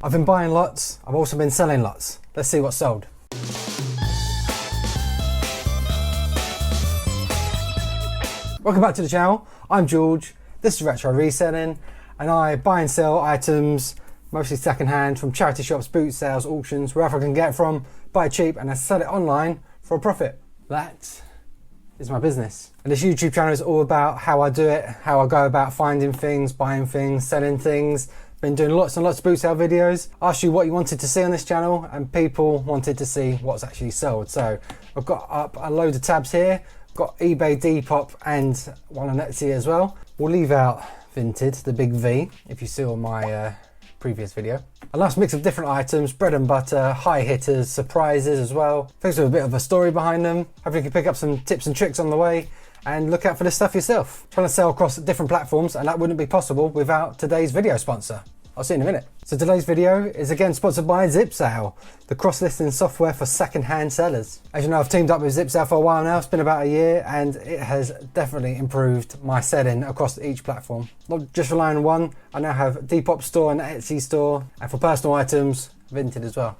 I've been buying lots, I've also been selling lots. Let's see what's sold. Welcome back to the channel. I'm George, this is Retro Reselling, and I buy and sell items, mostly second-hand, from charity shops, boot sales, auctions, wherever I can get from, buy cheap and I sell it online for a profit. That is my business. And this YouTube channel is all about how I do it, how I go about finding things, buying things, selling things. Been doing lots and lots of boot sale videos. Asked you what you wanted to see on this channel, and people wanted to see what's actually sold. So I've got up a load of tabs here. Got eBay, Depop, and one on Etsy as well. We'll leave out Vinted, the big V, if you saw my previous video. A nice mix of different items, bread and butter, high hitters, surprises as well. Things with a bit of a story behind them. Hopefully you can pick up some tips and tricks on the way and look out for this stuff yourself. Trying to sell across different platforms, and that wouldn't be possible without today's video sponsor. I'll see you in a minute. So today's video is again sponsored by ZIPSALE, the cross-listing software for second-hand sellers. As you know, I've teamed up with ZIPSALE for a while now. It's been about a year, and it has definitely improved my selling across each platform. Not just relying on one, I now have Depop store and Etsy store, and for personal items, Vinted as well.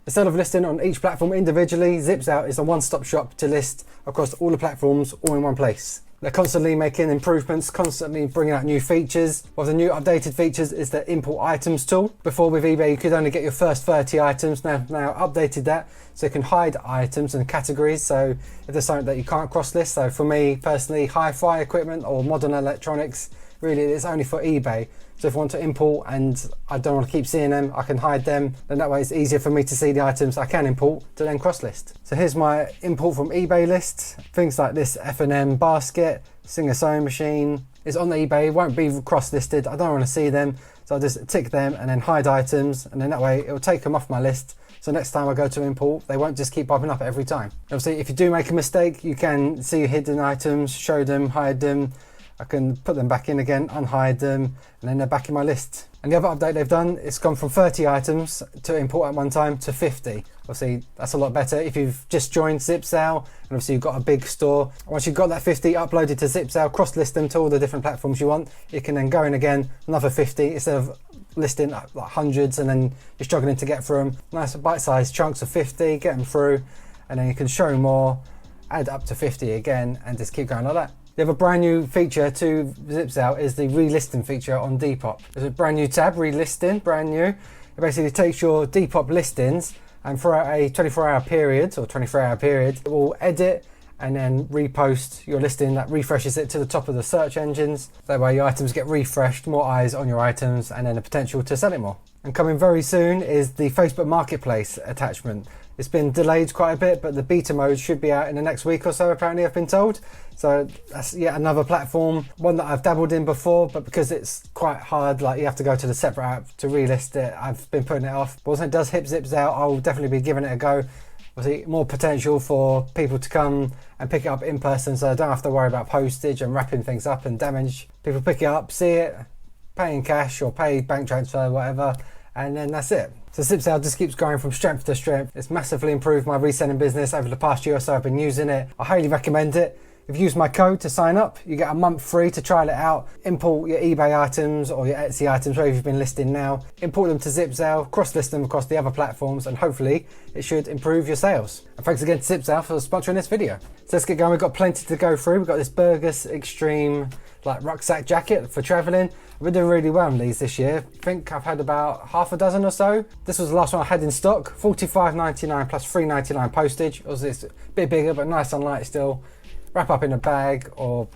Instead of listing on each platform individually, ZIPSALE is a one-stop shop to list across all the platforms all in one place. They're constantly making improvements, constantly bringing out new features. One of the new updated features is the import items tool. Before with eBay, you could only get your first 30 items. Now updated that so you can hide items and categories. So if there's something that you can't cross list, so for me personally, hi-fi equipment or modern electronics, really it's only for eBay. So if I want to import and I don't want to keep seeing them, I can hide them. Then that way it's easier for me to see the items I can import to then cross list. So here's my import from eBay list. Things like this F&M basket, Singer sewing machine. It's on the eBay, won't be cross listed. I don't want to see them. So I just tick them and then hide items. And then that way it'll take them off my list. So next time I go to import, they won't just keep popping up every time. Obviously, if you do make a mistake, you can see your hidden items, show them, hide them. I can put them back in again, unhide them, and then they're back in my list. And the other update they've done, it's gone from 30 items to import at one time to 50. Obviously, that's a lot better if you've just joined ZIPSALE, and obviously you've got a big store. Once you've got that 50 uploaded to ZIPSALE, cross-list them to all the different platforms you want, you can then go in again, another 50, instead of listing like hundreds and then you're struggling to get through them. Nice bite-sized chunks of 50, get them through, and then you can show more, add up to 50 again, and just keep going like that. The other brand new feature to ZIPSALE is the relisting feature on Depop. There's a brand new tab, relisting, brand new. It basically takes your Depop listings and for a 24-hour period or 24-hour period, it will edit and then repost your listing. That refreshes it to the top of the search engines. That way your items get refreshed, more eyes on your items, and then the potential to sell it more. And coming very soon is the Facebook Marketplace attachment. It's been delayed quite a bit, but the beta mode should be out in the next week or so, apparently I've been told. So that's yet another platform, one that I've dabbled in before, but because it's quite hard, like you have to go to the separate app to relist it, I've been putting it off. But once it does hit ZIPSALE, I'll definitely be giving it a go. Obviously, more potential for people to come and pick it up in person, so I don't have to worry about postage and wrapping things up and damage. People pick it up, see it, pay in cash or pay bank transfer, whatever, and then that's it. So ZIPSALE just keeps going from strength to strength. It's massively improved my reselling business over the past year or so. I've been using it. I highly recommend it. If you use my code to sign up, you get a month free to trial it out. Import your eBay items or your Etsy items, wherever you've been listing now. Import them to ZIPSALE, cross-list them across the other platforms, and hopefully it should improve your sales. And thanks again to ZIPSALE for sponsoring this video. So let's get going. We've got plenty to go through. We've got this Burgess Extreme like rucksack jacket for traveling. I've been doing really well on these this year. I think I've had about half a dozen or so. This was the last one I had in stock. $45.99 plus $3.99 postage. Obviously it's a bit bigger, but nice and light still. Wrap up in a bag or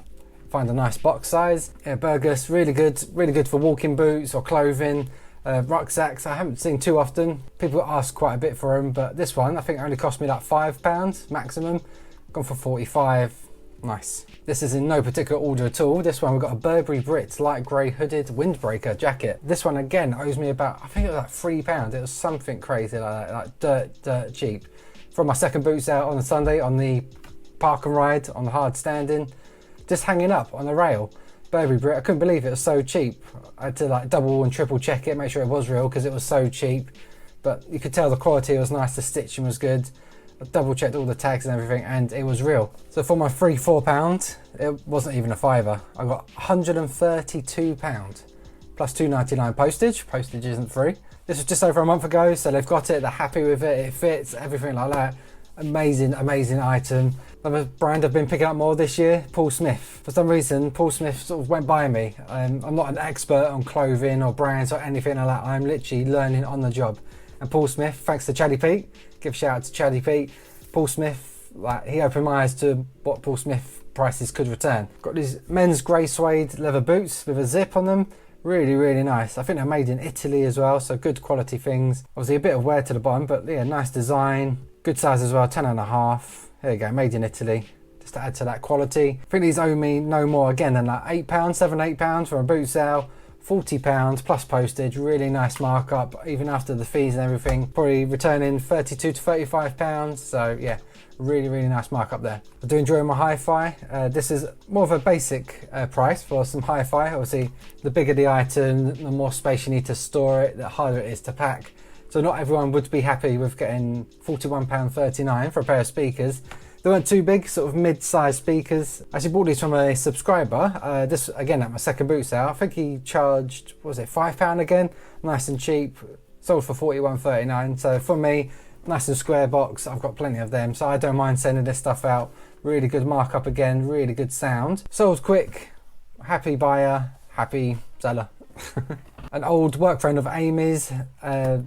find a nice box size. Yeah, Burgess, really good for walking boots or clothing. Rucksacks, I haven't seen too often. People ask quite a bit for them, but this one I think only cost me like £5 maximum. Gone for 45. Nice. This is in no particular order at all. This one we've got a Burberry Brits light grey hooded windbreaker jacket. This one again owes me about, I think it was like £3. It was something crazy like that, like dirt cheap. From my second boot sale on a Sunday on the park and ride on the hard standing, just hanging up on the rail. Burberry Brit, I couldn't believe it was so cheap. I had to like double and triple check it, make sure it was real because it was so cheap. But you could tell the quality was nice, the stitching was good. I double checked all the tags and everything and it was real. So for my £4, it wasn't even a fiver. I got £132 plus £2.99 postage. Postage isn't free. This was just over a month ago, so they've got it, they're happy with it, it fits, everything like that. Amazing, amazing item. Another brand I've been picking up more this year, Paul Smith. For some reason, Paul Smith sort of went by me. I'm not an expert on clothing or brands or anything like that. I'm literally learning on the job. And Paul Smith, thanks to Chaddy Pete, give a shout out to Chaddy Pete. Paul Smith, like, he opened my eyes to what Paul Smith prices could return. Got these men's grey suede leather boots with a zip on them. Really, really nice. I think they're made in Italy as well, so good quality things. Obviously a bit of wear to the bottom, but yeah, nice design. Good size as well, 10.5. There you go, made in Italy. Just to add to that quality. I think these owe me no more again than like £8, £7, £8 for a boot sale. £40 plus postage, really nice markup, even after the fees and everything. Probably returning £32 to £35. So yeah, really, really nice markup there. I do enjoy my hi-fi. This is more of a basic price for some hi-fi. Obviously, the bigger the item, the more space you need to store it, the harder it is to pack. So not everyone would be happy with getting £41.39 for a pair of speakers. They weren't too big, sort of mid-sized speakers. I actually bought these from a subscriber. This, again, at my second boot sale. I think he charged, what was it, £5 again? Nice and cheap. Sold for £41.39. So for me, nice and square box. I've got plenty of them, so I don't mind sending this stuff out. Really good markup again, really good sound. Sold quick, happy buyer, happy seller. An old work friend of Amy's, her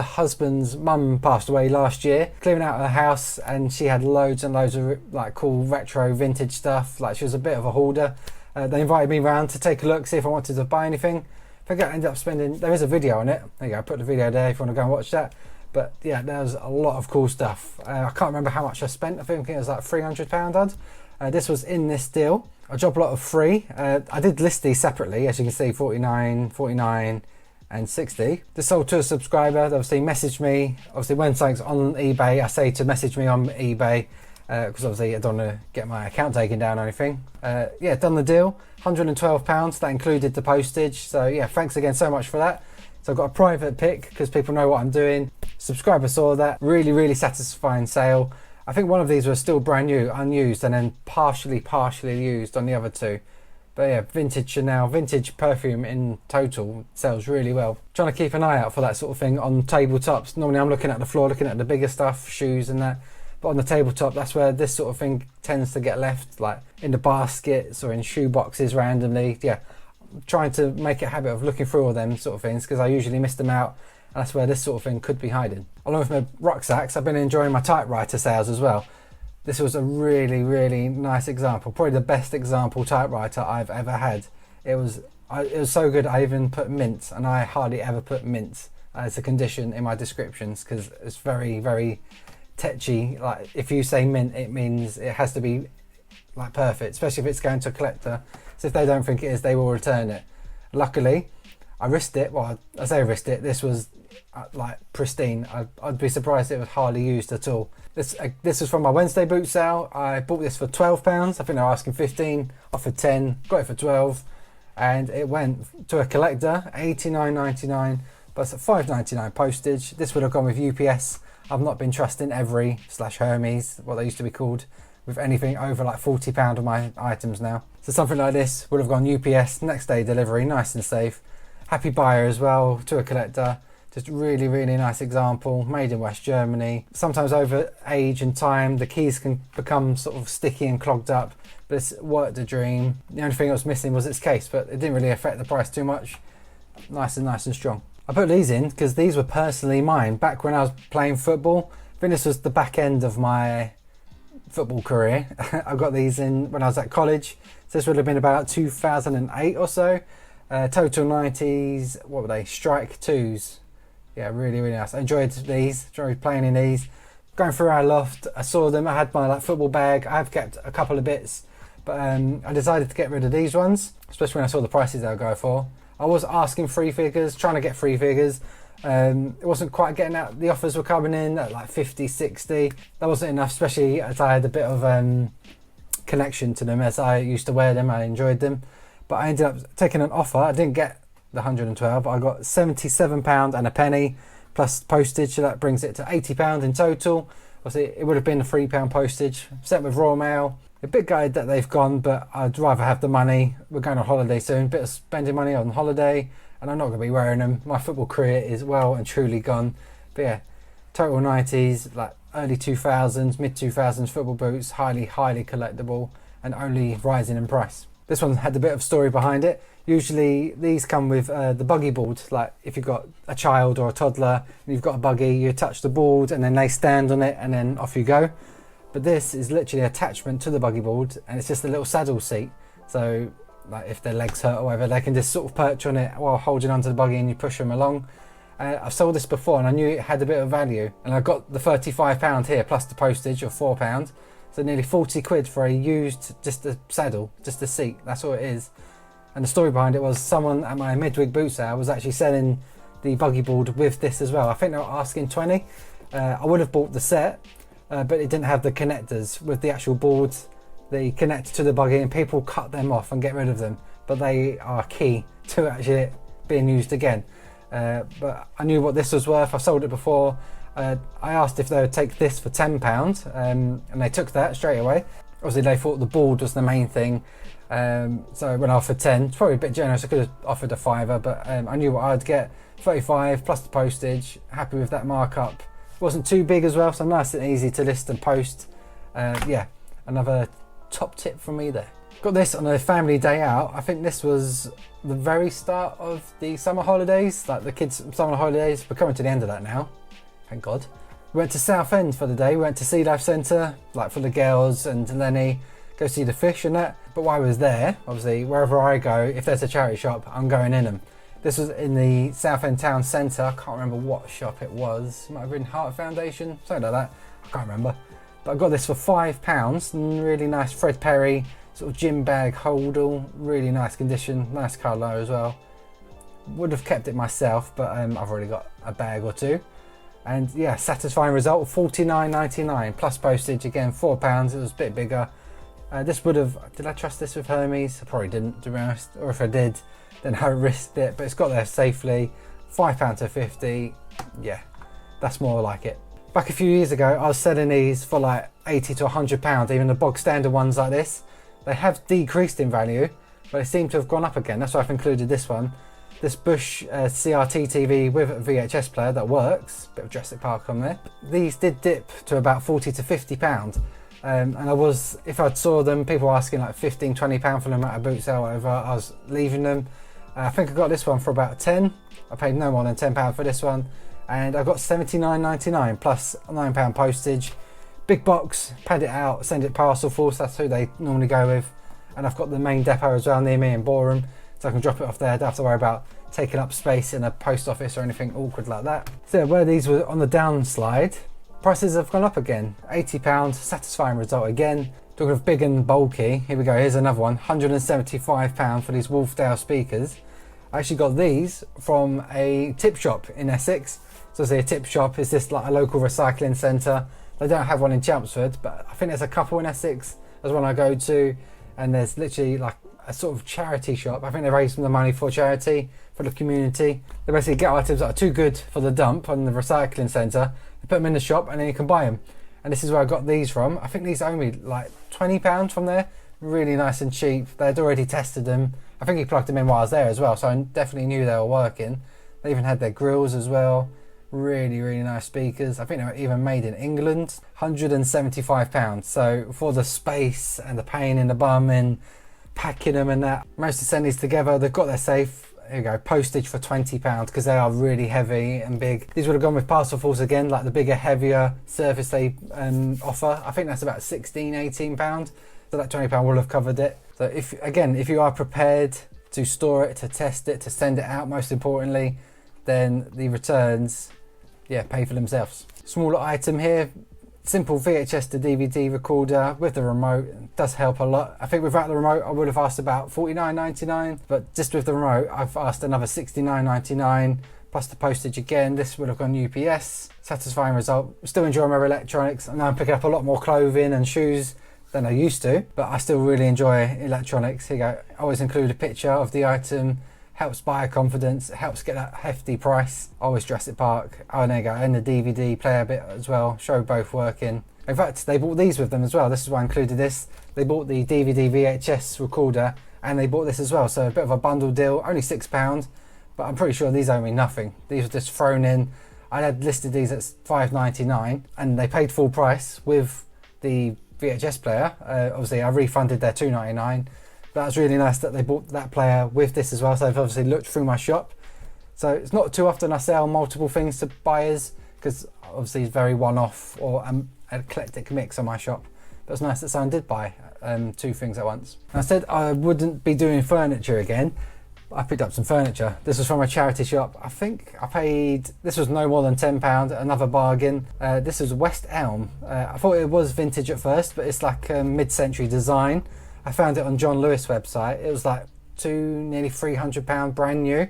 husband's mum passed away last year, clearing out her house, and she had loads and loads of like cool retro vintage stuff. Like, she was a bit of a hoarder. They invited me round to take a look, see if I wanted to buy anything. I think I ended up spending, there is a video on it. There you go, I put the video there if you want to go and watch that. But yeah, there's a lot of cool stuff. I can't remember how much I spent. I think it was like £300 odd. This was in this deal. I dropped a lot of free. I did list these separately, as you can see, 49, 49 and 60. This sold to a subscriber. They obviously messaged me. Obviously when something's on eBay, I say to message me on eBay, because obviously I don't want to get my account taken down or anything. Yeah, done the deal. £112. That included the postage. So yeah, thanks again so much for that. So I've got a private pick because people know what I'm doing. Subscriber saw that. Really, really satisfying sale. I think one of these was still brand new, unused, and then partially used on the other two. But yeah, vintage Chanel, vintage perfume in total sells really well. Trying to keep an eye out for that sort of thing on tabletops. Normally I'm looking at the floor, looking at the bigger stuff, shoes and that. But on the tabletop, that's where this sort of thing tends to get left, like in the baskets or in shoe boxes randomly. Yeah, I'm trying to make it a habit of looking through all them sort of things because I usually miss them out. And that's where this sort of thing could be hiding. Along with my rucksacks, I've been enjoying my typewriter sales as well. This was a really, really nice example. Probably the best example typewriter I've ever had. It was so good I even put mint, and I hardly ever put mint as a condition in my descriptions because it's very, very tetchy. Like, if you say mint, it means it has to be like perfect, especially if it's going to a collector. So if they don't think it is, they will return it. Luckily, I risked it. Well, I say I risked it. This was like pristine. I'd be surprised it was hardly used at all. This was from my Wednesday boot sale. I bought this for £12. I think they were asking 15, offered 10, got it for 12, and it went to a collector, £89.99 plus £5.99 postage. This would have gone with UPS. I've not been trusting Every/Hermes, what they used to be called, with anything over like £40 of my items now. So something like this would have gone UPS, next day delivery, nice and safe. Happy buyer as well, to a collector. Just really, really nice example, made in West Germany. Sometimes over age and time, the keys can become sort of sticky and clogged up, but it's worked a dream. The only thing I was missing was its case, but it didn't really affect the price too much. Nice and strong. I put these in because these were personally mine back when I was playing football. I think this was the back end of my football career. I got these in when I was at college. So this would have been about 2008 or so. Total 90s, what were they? Strike 2s. Yeah, really, really nice. I enjoyed these, enjoyed playing in these. Going through our loft, I saw them. I had my like football bag. I have kept a couple of bits, but I decided to get rid of these ones, especially when I saw the prices they'll go for. I was asking free figures, trying to get free figures. It wasn't quite getting out. The offers were coming in at like 50, 60. That wasn't enough, especially as I had a bit of connection to them as I used to wear them. I enjoyed them. But I ended up taking an offer. I didn't get the 112, but I got £77 and a penny plus postage, so that brings it to £80 in total. Obviously, it would have been a £3 postage, sent with Royal Mail. A bit gutted that they've gone, but I'd rather have the money. We're going on holiday soon, bit of spending money on holiday, and I'm not going to be wearing them. My football career is well and truly gone. But yeah, total 90s, like early 2000s, mid 2000s football boots, highly collectible and only rising in price. This one had a bit of story behind it. Usually these come with the buggy board, like if you've got a child or a toddler and you've got a buggy, you attach the board and then they stand on it and then off you go. But this is literally an attachment to the buggy board, and it's just a little saddle seat. So like if their legs hurt or whatever, they can just sort of perch on it while holding onto the buggy and you push them along. I've sold this before and I knew it had a bit of value, and I got the £35 here plus the postage of £4. So nearly 40 quid for a used, just a saddle, just a seat, that's all it is. And the story behind it was someone at my midweek boot sale was actually selling the buggy board with this as well. I think they were asking 20. I would have bought the set, but it didn't have the connectors with the actual boards. They connect to the buggy and people cut them off and get rid of them. But they are key to actually being used again. But I knew what this was worth. I've sold it before. I asked if they would take this for £10 and they took that straight away. Obviously they thought the board was the main thing. So when I offered 10, it's probably a bit generous. I could have offered a £5, but I knew what I'd get. 35 plus the postage, happy with that markup. It wasn't too big as well, so nice and easy to list and post. Yeah, another top tip from me there. Got this on a family day out. I think this was the very start of the summer holidays, like the kids' summer holidays. We're coming to the end of that now, thank God. We went to Southend for the day. We went to Sea Life Centre, like for the girls and Lenny, go see the fish and that. But while I was there, obviously wherever I go, if there's a charity shop, I'm going in them. This was in the Southend town centre. I can't remember what shop it was. It might have been Heart Foundation, something like that. I can't remember. But I got this for £5. Really nice Fred Perry sort of gym bag holdall. Really nice condition, nice colour as well. Would have kept it myself, but I've already got a bag or two. And yeah, satisfying result, $49.99 plus postage. Again, £4. It was a bit bigger. This would have, did I trust this with Hermes? I probably didn't, to be honest. Or if I did, then I risked it. But it's got there safely. £5 to 50. Yeah, that's more like it. Back a few years ago, I was selling these for like 80 to £100. Even the bog standard ones like this. They have decreased in value, but they seem to have gone up again. That's why I've included this one. This Bush Crt TV with a VHS player that works. Bit of Jurassic Park on there. These did dip to about 40 to £50. And I was, if I saw them, people asking like £15, £20 for them at a boot sale or whatever, I was leaving them. I think I got this one for about 10. I paid no more than £10 for this one. And I got $79.99 plus £9 postage. Big box, pad it out, send it parcel force, that's who they normally go with. And I've got the main depot as well near me in Boreham, so I can drop it off there. I don't have to worry about taking up space in a post office or anything awkward like that. So where these were on the downslide, prices have gone up again. £80, satisfying result again. Talking of big and bulky, here we go, here's another one. £175 for these Wolfdale speakers. I actually got these from a tip shop in Essex. So say a tip shop is just like a local recycling centre. They don't have one in Chelmsford, but I think there's a couple in Essex. There's one I go to, and there's literally like a sort of charity shop. I think they raise some of the money for charity, for the community. They basically get items that are too good for the dump on the recycling centre. They put them in the shop and then you can buy them. And this is where I got these from. I think these owe me like £20 from there. Really nice and cheap. They'd already tested them. I think he plugged them in while I was there as well, so I definitely knew they were working. They even had their grills as well. Really nice speakers. I think they were even made in England. £175. So for the space and the pain in the bum and packing them and that, managed to send these together. They've got their safe. Here you go, postage for £20 because they are really heavy and big. These would have gone with parcel force again, like the bigger, heavier service they offer. I think that's about £16, £18. So that £20 will have covered it. So if you are prepared to store it, to test it, to send it out, most importantly, then the returns, yeah, pay for themselves. Smaller item here, simple VHS to DVD recorder with the remote. Does help a lot. I think without the remote I would have asked about $49.99, but just with the remote I've asked another $69.99 plus the postage again. This would have gone UPS. Satisfying result. Still enjoy my electronics. I know I'm picking up a lot more clothing and shoes than I used to, but I still really enjoy electronics. Here you go. I always include a picture of the item. Helps buyer confidence, it helps get that hefty price. Always Jurassic Park. Oh, there you go, and the DVD player bit as well. Show both working. In fact, they bought these with them as well. This is why I included this. They bought the DVD VHS recorder and they bought this as well. So a bit of a bundle deal, only £6, but I'm pretty sure these owe me nothing. These were just thrown in. I had listed these at $5.99 and they paid full price with the VHS player. Obviously I refunded their $2.99. But that's really nice that they bought that player with this as well. So they've obviously looked through my shop. So it's not too often I sell multiple things to buyers, because obviously it's very one-off or an eclectic mix on my shop. But it's nice that someone did buy 2 things at once. I said I wouldn't be doing furniture again. I picked up some furniture. This was from a charity shop. I think I paid, this was no more than £10, another bargain. This is West Elm. I thought it was vintage at first, but it's like a mid-century design. I found it on John Lewis website. It was like nearly £300 brand new.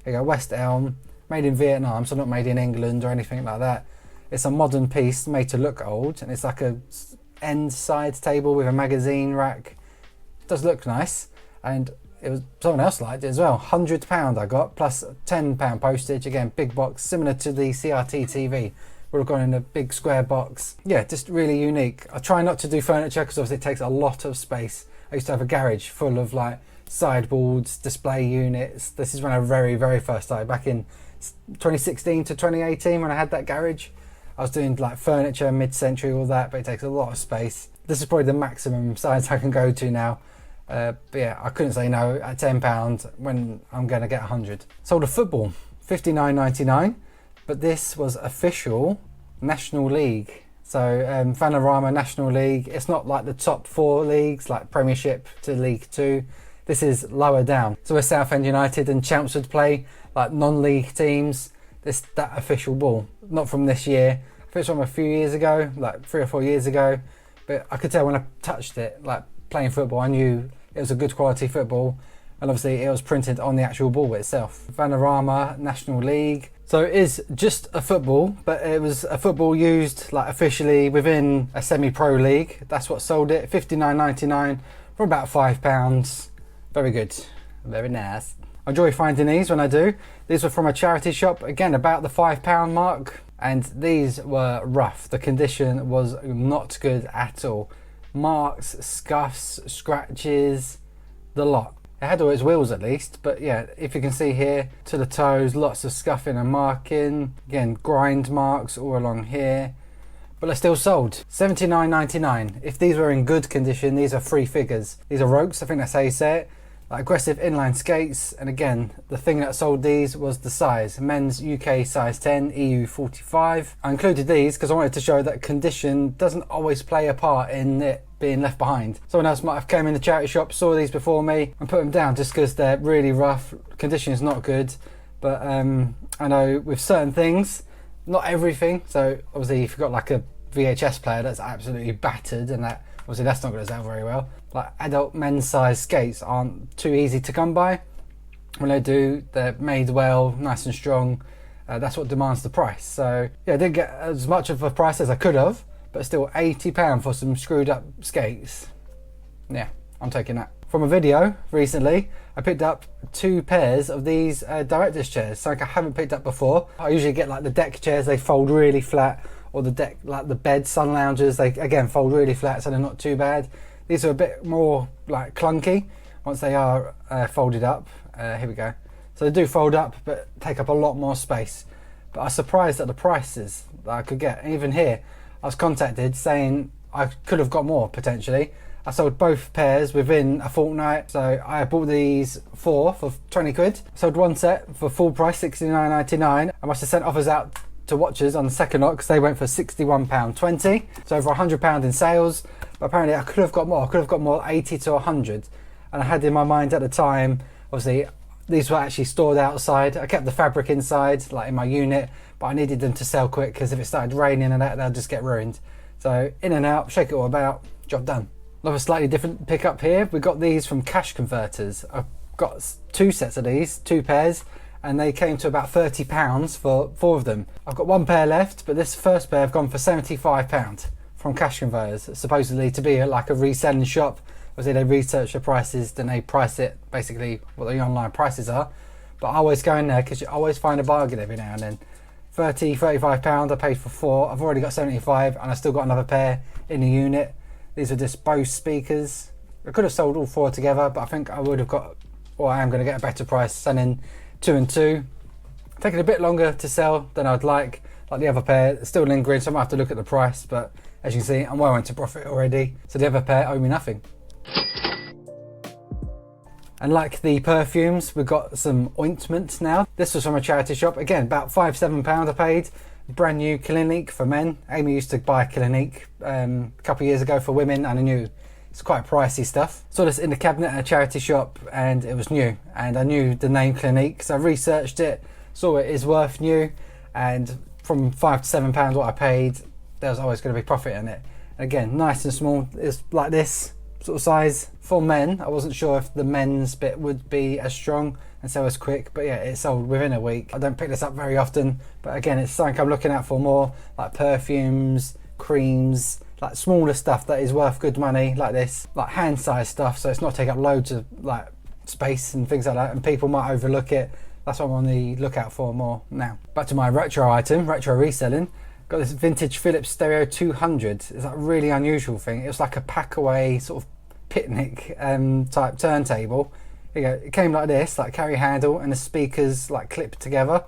Here you go, West Elm, made in Vietnam, so not made in England or anything like that. It's a modern piece made to look old, and it's like a end side table with a magazine rack. It does look nice, and it was, someone else liked it as well. £100 I got, plus £10 postage. Again, big box, similar to the Crt Tv. Would have gone in a big square box. Yeah, just really unique. I try not to do furniture because obviously it takes a lot of space. I used to have a garage full of like sideboards, display units. This is when I very first started, back in 2016 to 2018 when I had that garage. I was doing like furniture, mid-century, all that, but it takes a lot of space. This is probably the maximum size I can go to now. But yeah, I couldn't say no at £10 when I'm going to get 100. Sold a football, $59.99, but this was official National League. So Vanarama National League. It's not like the top 4 leagues like Premiership to League 2. This is lower down. So where Southend United and Chelmsford play, like non-league teams, that official ball. Not from this year. I think it's from a few years ago, like 3 or 4 years ago. But I could tell when I touched it, like playing football, I knew it was a good quality football, and obviously it was printed on the actual ball itself. Vanarama National League. So it is just a football, but it was a football used like officially within a semi-pro league. That's what sold it. $59.99 for about £5. Very good, very nice. I enjoy finding these when I do. These were from a charity shop, again about the £5 mark, and these were rough. The condition was not good at all. Marks, scuffs, scratches, the lot. It had all its wheels at least, but yeah, if you can see here, to the toes, lots of scuffing and marking. Again, grind marks all along here, but they're still sold. $79.99. If these were in good condition, these are 3 figures. These are Rokes, I think that's how you say it. Like aggressive inline skates, and again, the thing that sold these was the size. Men's UK size 10, EU 45. I included these because I wanted to show that condition doesn't always play a part in it being left behind. Someone else might have came in the charity shop, saw these before me, and put them down just because they're really rough. Condition is not good, but I know with certain things, not everything. So obviously if you've got like a VHS player that's absolutely battered, and that obviously that's not going to sell very well. Like adult men's size skates aren't too easy to come by. When they do, they're made well, nice and strong. That's what demands the price. So yeah, I didn't get as much of a price as I could have, but still £80 for some screwed up skates. Yeah, I'm taking that. From a video recently, I picked up 2 pairs of these director's chairs, something I haven't picked up before. I usually get like the deck chairs, they fold really flat, or the deck, like the bed sun loungers, they again fold really flat, so they're not too bad. These are a bit more like clunky once they are folded up. Here we go. So they do fold up, but take up a lot more space. But I was surprised at the prices that I could get. And even here, I was contacted saying I could have got more potentially. I sold both pairs within a fortnight. So I bought these 4 for 20 quid. Sold one set for full price, $69.99. I must have sent offers out to watchers on the second lot because they went for £61.20. So over £100 in sales. But apparently I could have got more. I could have got more, 80 to 100. And I had in my mind at the time, obviously, these were actually stored outside. I kept the fabric inside, like in my unit, but I needed them to sell quick because if it started raining and that, they'll just get ruined. So in and out, shake it all about, job done. Another slightly different pickup here. We got these from Cash Converters. I've got 2 sets of these, 2 pairs, and they came to about £30 for 4 of them. I've got 1 pair left, but this first pair I've gone for £75 from Cash Converters, supposedly to be like a reselling shop. Obviously they research the prices, then they price it basically what the online prices are. But I always go in there because you always find a bargain every now and then. £30, £35 I paid for 4. I've already got 75 and I still got another pair in the unit. These are just Bose speakers. I could have sold all 4 together, but I think I would have got, or I am going to get a better price selling 2 and 2. Taking a bit longer to sell than I'd like the other pair. It's still lingering, so I might have to look at the price, but as you can see, I'm well into profit already. So the other pair owe me nothing. And like the perfumes, we've got some ointments now. This was from a charity shop. Again, about £5-7 I paid. Brand new Clinique for men. Amy used to buy Clinique a couple of years ago for women, and I knew it's quite pricey stuff. Saw this in the cabinet at a charity shop and it was new. And I knew the name Clinique, so I researched it, saw it is worth new. And from £5-7 what I paid, there was always going to be profit in it. And again, nice and small. It's like this sort of size for men. I wasn't sure if the men's bit would be as strong and so as quick, but yeah, it sold within a week. I don't pick this up very often, but again, it's something I'm looking out for more, like perfumes, creams, like smaller stuff that is worth good money, like this, like hand size stuff, so it's not taking up loads of like space and things like that, and people might overlook it. That's what I'm on the lookout for more now. Back to my retro item, retro reselling. Got this vintage Philips Stereo 200. It's like a really unusual thing. It was like a pack away sort of picnic type turntable. Here you go. It came like this, like carry handle, and the speakers like clipped together,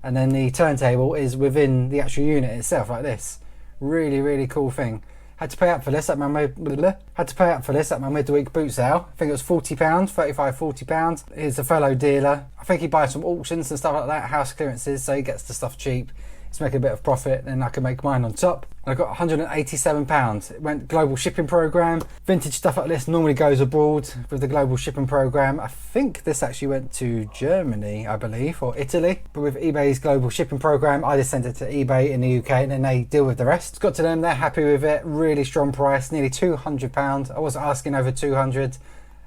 and then the turntable is within the actual unit itself, like this. Really, really cool thing. Had to pay up for this at my midweek boot sale. I think it was £40, £35-40. He's a fellow dealer. I think he buys from auctions and stuff like that, house clearances, so he gets the stuff cheap. He's making a bit of profit, then I can make mine on top. I got £187. It went global shipping program. Vintage stuff like this normally goes abroad with the global shipping program. I think this actually went to Germany, I believe, or Italy. But with eBay's global shipping program, I just sent it to eBay in the UK and then they deal with the rest. It's got to them, they're happy with it. Really strong price, nearly £200. I wasn't asking over 200.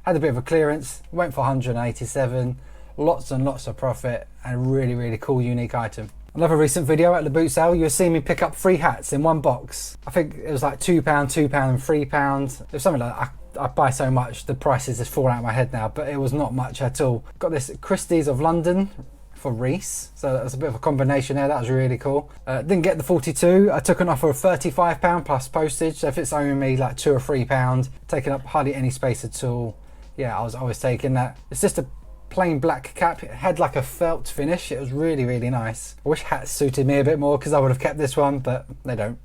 Had a bit of a clearance, went for 187. Lots and lots of profit, and a really, really cool, unique item. Another recent video at the boot sale, you'll see me pick up 3 hats in one box. I think it was like £2, £2 and £3. It was something like that. I buy so much, the prices just fall out of my head now, but it was not much at all. Got this Christie's of London for Reese, so that was a bit of a combination there. That was really cool. Didn't get the 42. I took an offer of £35 plus postage, so if it's owing me like £2 or £3, taking up hardly any space at all, yeah, I was always taking that. It's just a plain black cap. It had like a felt finish. It was really, really nice. I wish hats suited me a bit more because I would have kept this one, but they don't.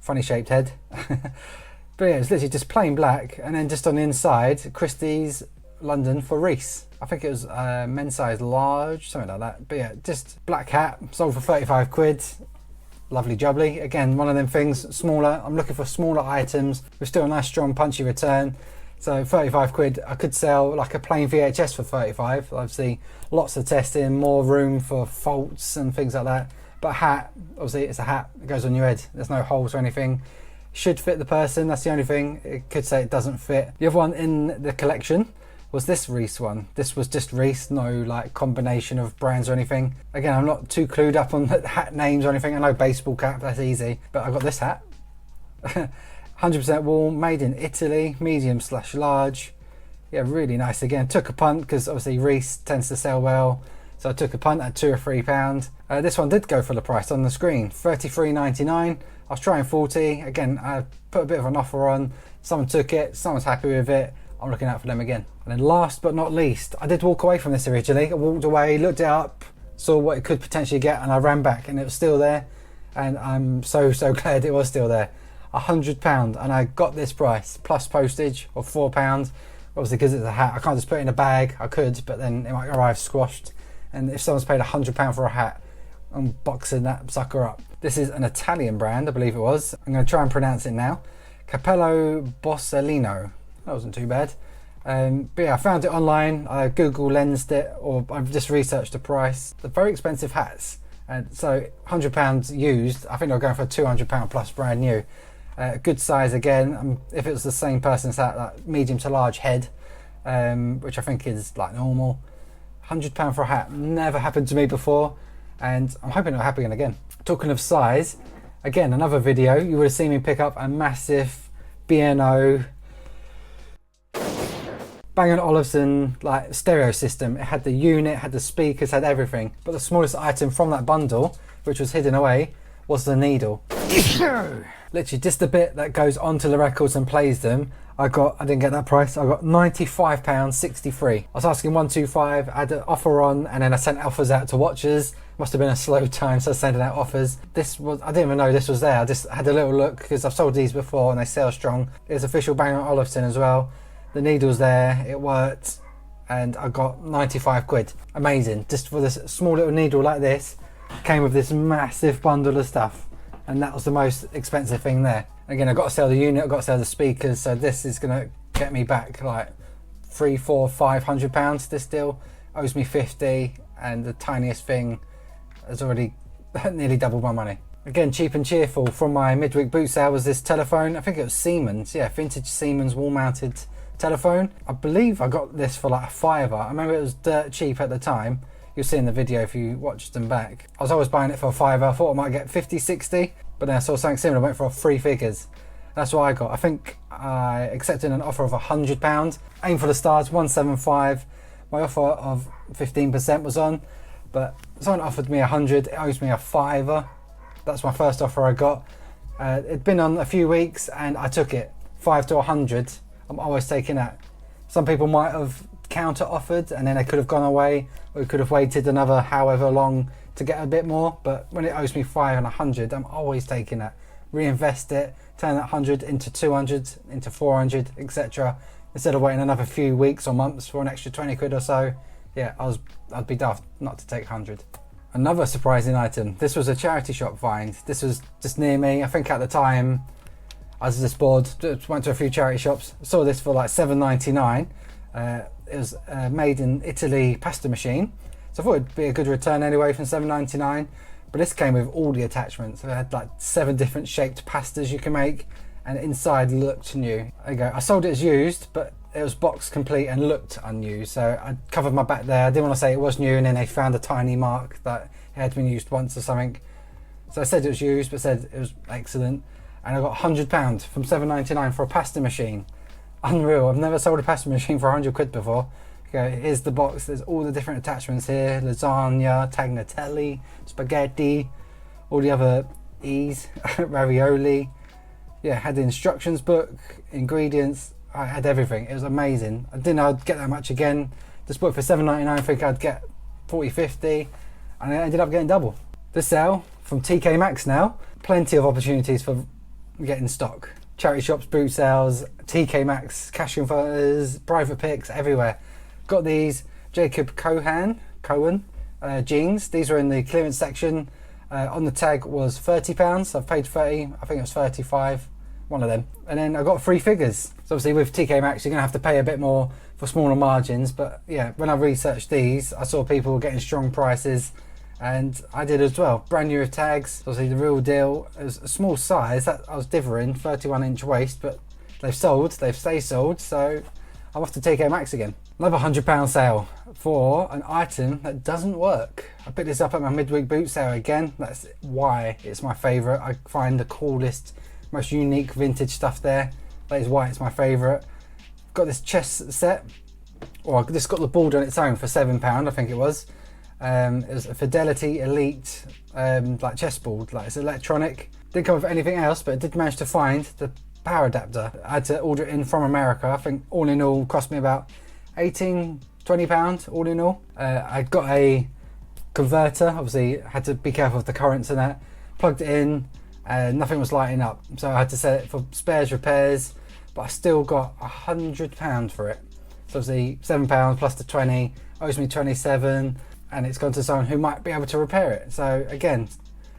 Funny shaped head. But yeah, it's literally just plain black, and then just on the inside, Christie's London for Reese. I think it was men's size large, something like that. But yeah, just black hat, sold for 35 quid. Lovely jubbly. Again, one of them things, smaller. I'm looking for smaller items with still a nice strong punchy return. So 35 quid, I could sell like a plain VHS for 35. Obviously, lots of testing, more room for faults and things like that. But a hat, obviously it's a hat, it goes on your head. There's no holes or anything. Should fit the person, that's the only thing. It could say it doesn't fit. The other one in the collection was this Reese one. This was just Reese, no like combination of brands or anything. Again, I'm not too clued up on the hat names or anything. I know baseball cap, that's easy. But I got this hat. 100% wool, made in Italy, medium/large. Yeah, really nice. Again, took a punt because obviously Reese tends to sell well, so I took a punt at £2 or £3. This one did go for the price on the screen, $33.99. I was trying 40. Again, I put a bit of an offer on. Someone took it. Someone's happy with it. I'm looking out for them again. And then last but not least, I did walk away from this originally. I walked away, looked it up, saw what it could potentially get, and I ran back, and it was still there. And I'm so glad it was still there. £100, and I got this price plus postage of £4. Obviously, because it's a hat, I can't just put it in a bag. I could, but then it might arrive squashed. And if someone's paid £100 for a hat, I'm boxing that sucker up. This is an Italian brand, I believe it was. I'm going to try and pronounce it now. Capello Borsellino. That wasn't too bad. But yeah, I found it online. I Google lensed it, or I've just researched the price. They're very expensive hats, and so £100 used. I think they're going for £200 plus brand new. Good size again. If it was the same person's hat, like medium to large head, which I think is like normal. £100 for a hat, never happened to me before, and I'm hoping it'll happen again. Talking of size, again, another video, you would have seen me pick up a massive B&O Bang & Olufsen like stereo system. It had the unit, had the speakers, had everything, but the smallest item from that bundle, which was hidden away, was the needle. Literally just the bit that goes onto the records and plays them. I didn't get that price. I got £95.63. I was asking 125. I had an offer on, and then I sent offers out to watchers. Must have been a slow time, so I was sending out offers. I didn't even know this was there. I just had a little look because I've sold these before and they sell strong. It's official Bang & Olufsen as well. The needle's there, it worked, and I got 95 quid. Amazing. Just for this small little needle like this, came with this massive bundle of stuff, and that was the most expensive thing there. Again, I've got to sell the unit, I've got to sell the speakers, so this is going to get me back like £300, £400, £500. This deal owes me 50, and the tiniest thing has already nearly doubled my money. Again, cheap and cheerful from my midweek boot sale was this telephone. I think it was Siemens, yeah, vintage Siemens wall-mounted telephone. I believe I got this for like a £5. I remember it was dirt cheap at the time. You'll see in the video if you watched them back. I was always buying it for a £5. I thought I might get 50, 60, but then I saw something similar, I went for 3 figures. That's what I got. I think I accepted an offer of £100. Aim for the stars, 175. My offer of 15% was on, but someone offered me 100. It owes me a £5. That's my first offer I got. It'd been on a few weeks and I took it. 5 to 100. I'm always taking that. Some people might have counter offered and then they could have gone away, or we could have waited another however long to get a bit more, but when it owes me 5 and 100, I'm always taking that. Reinvest it, turn that 100 into 200, into 400, etc. Instead of waiting another few weeks or months for an extra 20 quid or so. Yeah, I'd be daft not to take 100. Another surprising item. This was a charity shop find. This was just near me. I think at the time I was just bored, went to a few charity shops, saw this for like £7.99. It was a made in Italy pasta machine, so I thought it'd be a good return anyway from £7.99. But this came with all the attachments. It had like 7 different shaped pastas you can make, and inside looked new. There you go. I sold it as used, but it was box complete and looked unused, so I covered my back there. I didn't want to say it was new and then they found a tiny mark that it had been used once or something. So I said it was used, but said it was excellent. And I got £100 from £7.99 for a pasta machine. Unreal. I've never sold a pasta machine for 100 quid before. Okay, here's the box. There's all the different attachments here: lasagna, tagliatelle, spaghetti, all the other E's, ravioli. Yeah, had the instructions book, ingredients. I had everything. It was amazing. I didn't know I'd get that much again. Just bought it for £7.99. I think I'd get 40, 50, and I ended up getting double. The sale from TK Maxx now. Plenty of opportunities for getting stock. Charity shops, boot sales, TK Maxx, cash converters, private picks, everywhere. Got these Jacob Cohen jeans. These were in the clearance section. On the tag was £30. I've paid 30. I think it was 35. One of them. And then I got 3 figures. So obviously with TK Maxx you're going to have to pay a bit more for smaller margins, but yeah, when I researched these I saw people getting strong prices, and I did as well. Brand new with tags, obviously the real deal. It was a small size that I was differing, 31-inch waist, but they've stayed sold, so I'm off to TK Maxx again. Another £100 sale for an item that doesn't work. I picked this up at my midweek boot sale again. That's why it's my favourite. I find the coolest, most unique vintage stuff there. That is why it's my favourite. Got this chest set, or I just got the board on its own for £7, I think it was. It was a Fidelity Elite like chessboard, like it's electronic. Didn't come with anything else, but I did manage to find the power adapter. I had to order it in from America. I think all in all cost me about £18, £20 all in all. I got a converter, obviously had to be careful with the currents and that. Plugged it in and nothing was lighting up, so I had to set it for spares repairs, but I still got £100 for it. So obviously £7 plus the 20 owes me 27, and it's gone to someone who might be able to repair it. So again,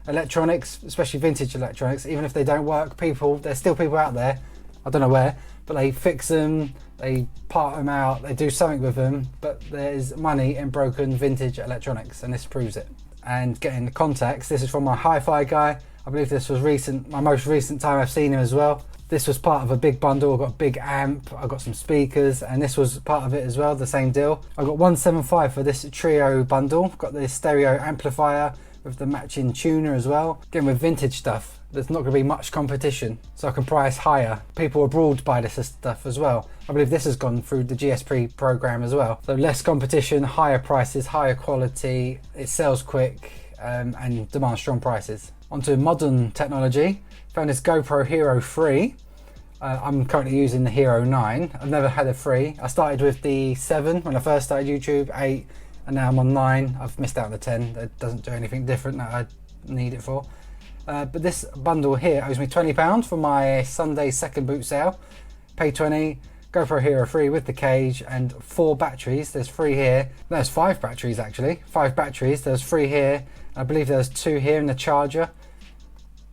electronics, especially vintage electronics, even if they don't work, there's still people out there, I don't know where, but they fix them, they part them out, they do something with them, but there's money in broken vintage electronics, and this proves it. And getting the contacts, this is from my hi-fi guy. I believe this was my most recent time I've seen him as well. This was part of a big bundle. I got a big amp, I got some speakers, and this was part of it as well, the same deal. I got 175 for this trio bundle. Got the stereo amplifier with the matching tuner as well. Again, with vintage stuff, there's not going to be much competition, so I can price higher. People abroad buy this stuff as well. I believe this has gone through the GSP program as well. So less competition, higher prices, higher quality, it sells quick, and demands strong prices. Onto modern technology. Found this GoPro Hero 3. I'm currently using the Hero 9. I've never had a 3. I started with the 7 when I first started YouTube, 8, and now I'm on 9. I've missed out on the 10. It doesn't do anything different that I need it for. But this bundle here owes me £20 for my Sunday second boot sale. Pay 20, GoPro Hero 3 with the cage and 4 batteries. There's 3 here. There's 5 batteries actually. 5 batteries. There's 3 here. I believe there's 2 here in the charger.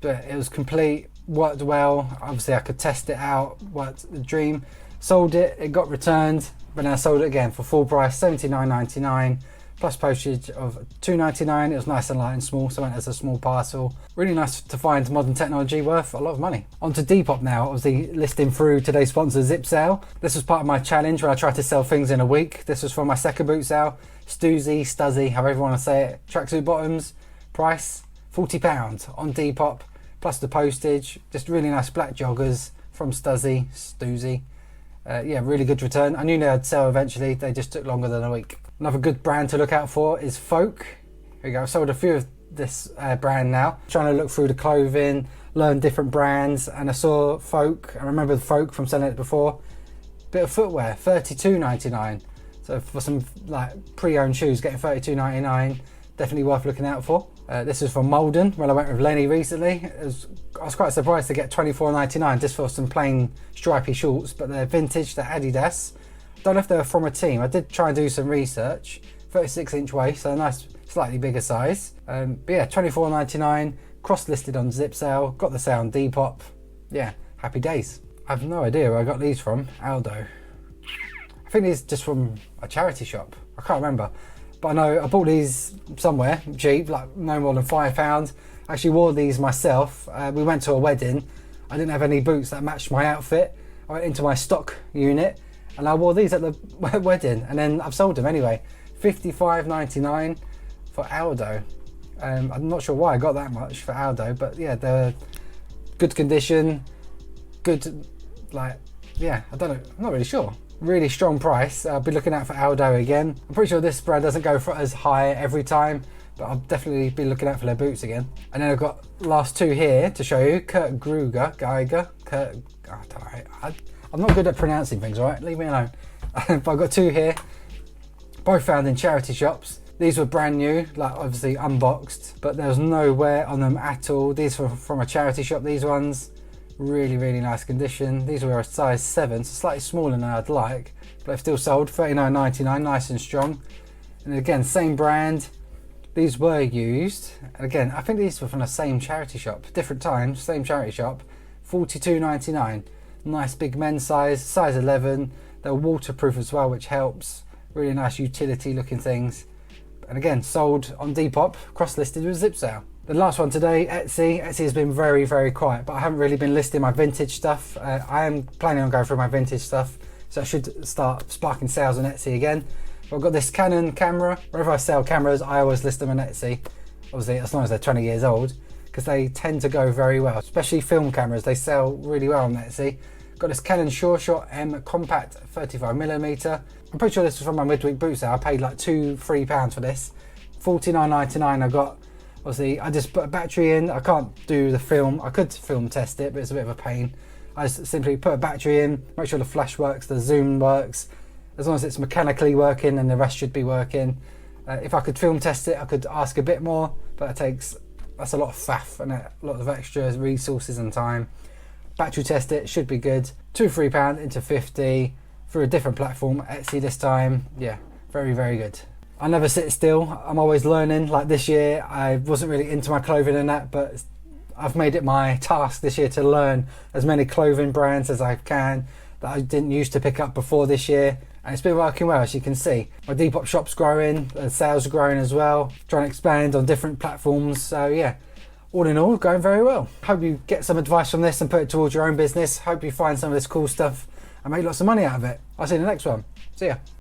But it was complete, worked well. Obviously I could test it out, worked the dream. Sold it, it got returned, but then I sold it again for full price, $79.99. Plus postage of $2.99. It was nice and light and small, so it went as a small parcel. Really nice to find modern technology worth a lot of money. On to Depop now, obviously listing through today's sponsor, ZIPSALE. This was part of my challenge where I tried to sell things in a week. This was for my second boot sale. Stuzzy, however you want to say it. Tracksuit bottoms, price £40 on Depop, plus the postage. Just really nice black joggers from Stuzzy. Yeah, really good return. I knew they'd sell eventually, they just took longer than a week. Another good brand to look out for is Folk. Here we go, I've sold a few of this brand now. Trying to look through the clothing, learn different brands, and I saw Folk. I remember the Folk from selling it before. Bit of footwear, $32.99. So for some like pre-owned shoes, getting $32.99, definitely worth looking out for. This is from Malden, when I went with Lenny recently. I was quite surprised to get $24.99 just for some plain stripy shorts, but they're vintage, they're Adidas. Don't know if they're from a team. I did try and do some research. 36-inch waist, so a nice, slightly bigger size. But yeah, $24.99, cross-listed on ZIPSALE, got the sale on Depop. Yeah, happy days. I have no idea where I got these from, Aldo. I think these are just from a charity shop. I can't remember. But I know I bought these somewhere, cheap, like no more than £5. I actually wore these myself. We went to a wedding. I didn't have any boots that matched my outfit. I went into my stock unit and I wore these at the wedding, and then I've sold them anyway. $55.99 for Aldo. I'm not sure why I got that much for Aldo, but yeah, they're good condition, good, like, yeah, I don't know, I'm not really sure. Really strong price. I'll be looking out for Aldo again. I'm pretty sure this brand doesn't go for as high every time, but I'll definitely be looking out for their boots again. And then I've got last 2 here to show you. Gruger, Geiger, I'm not good at pronouncing things, alright? Leave me alone. But I've got 2 here, both found in charity shops. These were brand new, like obviously unboxed, but there was no wear on them at all. These were from a charity shop, these ones. Really nice condition. These were a size 7, so slightly smaller than I'd like, but they've still sold. $39.99, nice and strong. And again, same brand. These were used. And again, I think these were from the same charity shop, different times, same charity shop. $42.99. Nice big men's size 11. They're waterproof as well, which helps. Really nice utility looking things. And again, sold on Depop, cross-listed with ZIPSALE. The last one today, Etsy. Etsy has been very quiet, but I haven't really been listing my vintage stuff. I am planning on going through my vintage stuff, so I should start sparking sales on Etsy again. But I've got this Canon camera. Whenever I sell cameras, I always list them on Etsy. Obviously, as long as they're 20 years old, because they tend to go very well, especially film cameras. They sell really well on Etsy. Got this Canon SureShot M Compact 35mm. I'm pretty sure this was from my midweek boot sale. I paid like £3 for this. $49.99 I got. Obviously, I just put a battery in. I can't do the film. I could film test it, but it's a bit of a pain. I just simply put a battery in, make sure the flash works, the zoom works. As long as it's mechanically working, and the rest should be working. If I could film test it, I could ask a bit more, but that's a lot of faff and a lot of extra resources and time. Battery test it, should be good. £2-3 into 50 through a different platform, Etsy this time. Yeah, very good. I never sit still. I'm always learning. Like this year, I wasn't really into my clothing and that, but I've made it my task this year to learn as many clothing brands as I can that I didn't used to pick up before this year. And it's been working well, as you can see. My Depop shop's growing, sales are growing as well. Trying to expand on different platforms. So yeah, all in all, going very well. Hope you get some advice from this and put it towards your own business. Hope you find some of this cool stuff and make lots of money out of it. I'll see you in the next one. See ya.